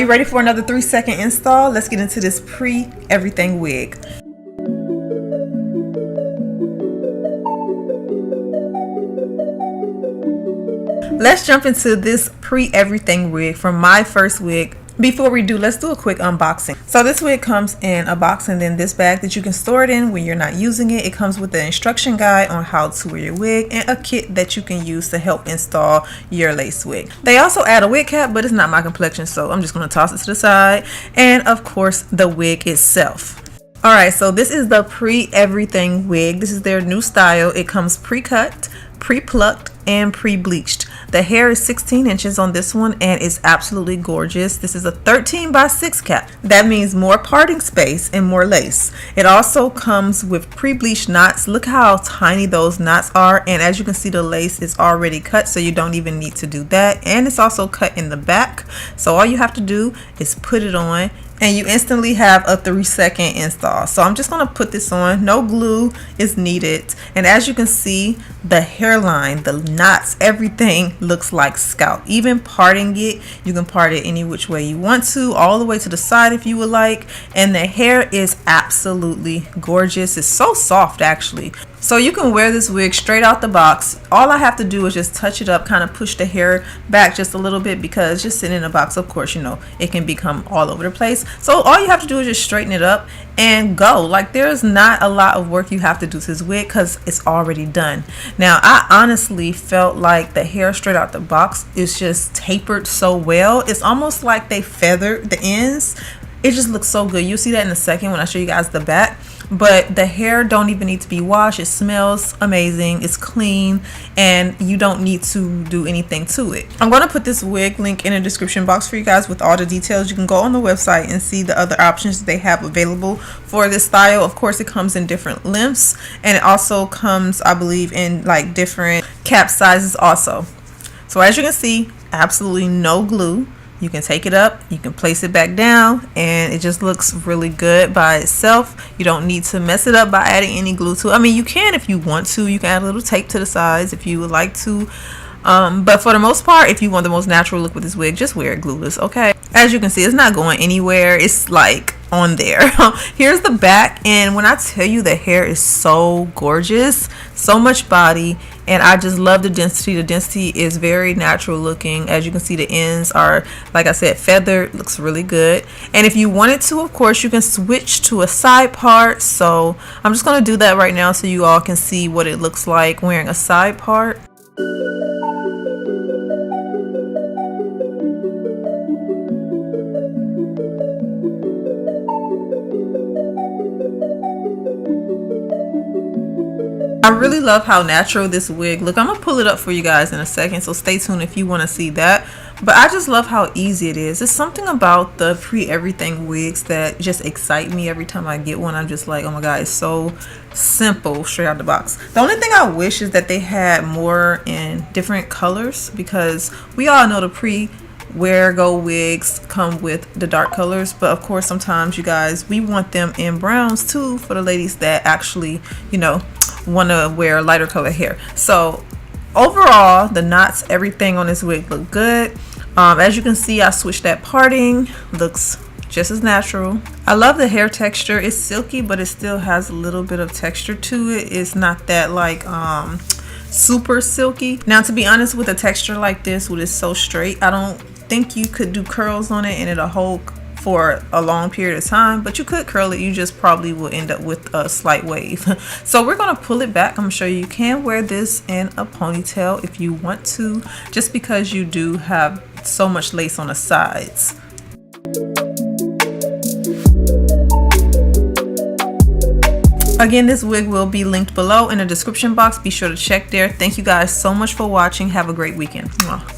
you ready for another 3-second install? Let's get into this pre-everything wig. Let's jump into this pre-everything wig from Myfirstwig. Before we do, let's do a quick unboxing. So this wig comes in a box and then this bag that you can store it in when you're not using it. It comes with an instruction guide on how to wear your wig and a kit that you can use to help install your lace wig. They also add a wig cap, but it's not my complexion, so I'm just going to toss it to the side. And of course, the wig itself. Alright, so this is the pre-everything wig. This is their new style. It comes pre-cut, pre-plucked, and pre-bleached. The hair is 16 inches on this one and it's absolutely gorgeous. This is a 13x6 cap. That means more parting space and more lace. It also comes with pre-bleached knots. Look how tiny those knots are, and as you can see, the lace is already cut, so you don't even need to do that. And it's also cut in the back, so all you have to do is put it on and you instantly have a 3-second install. So I'm just gonna put this on. No glue is needed. And as you can see, the hairline, the knots, everything looks like scalp. Even parting it, you can part it any which way you want to, all the way to the side if you would like. And the hair is absolutely gorgeous. It's so soft actually. So you can wear this wig straight out the box. All I have to do is just touch it up, kind of push the hair back just a little bit, because just sitting in a box, of course, you know, it can become all over the place. So all you have to do is just straighten it up and go. Like, there's not a lot of work you have to do to this wig because it's already done. Now, I honestly felt like the hair straight out the box is just tapered so well. It's almost like they feathered the ends. It just looks so good. You'll see that in a second when I show you guys the back. But the hair don't even need to be washed. It smells amazing. It's clean, and you don't need to do anything to it. I'm going to put this wig link in the description box for you guys with all the details. You can go on the website and see the other options that they have available for this style. Of course, it comes in different lengths, and it also comes, I believe, in like different cap sizes also. So as you can see, absolutely no glue. You can take it up, you can place it back down, and it just looks really good by itself. You don't need to mess it up by adding any glue to it. I mean, you can if you want to. You can add a little tape to the sides if you would like to. But for the most part, if you want the most natural look with this wig, just wear it glueless, okay? As you can see, it's not going anywhere. It's like on there. Here's the back, and when I tell you, the hair is so gorgeous, so much body, and I just love the density. The density is very natural looking. As you can see, the ends are, like I said, feathered. Looks really good. And if you wanted to, of course, you can switch to a side part. So I'm just going to do that right now so you all can see what it looks like wearing a side part. I really love how natural this wig look. I'm gonna pull it up for you guys in a second, so stay tuned if you want to see that. But I just love how easy it is. There's something about the pre-everything wigs that just excite me every time I get one. I'm just like, oh my god, it's so simple straight out the box. The only thing I wish is that they had more in different colors, because we all know the pre-wear go wigs come with the dark colors, but of course sometimes, you guys, we want them in browns too for the ladies that actually, you know, want to wear lighter color hair. So overall, the knots, everything on this wig look good. As you can see, I switched that parting. Looks just as natural. I love the hair texture. It's silky, but it still has a little bit of texture to it. It's not that like super silky. Now, to be honest, with a texture like this, with it so straight, I don't think you could do curls on it and it'll hold for a long period of time, but you could curl it. You just probably will end up with a slight wave. So we're gonna pull it back. I'm gonna show you can wear this in a ponytail if you want to, just because you do have so much lace on the sides. Again, this wig will be linked below in the description box. Be sure to check there. Thank you guys so much for watching. Have a great weekend. Mwah.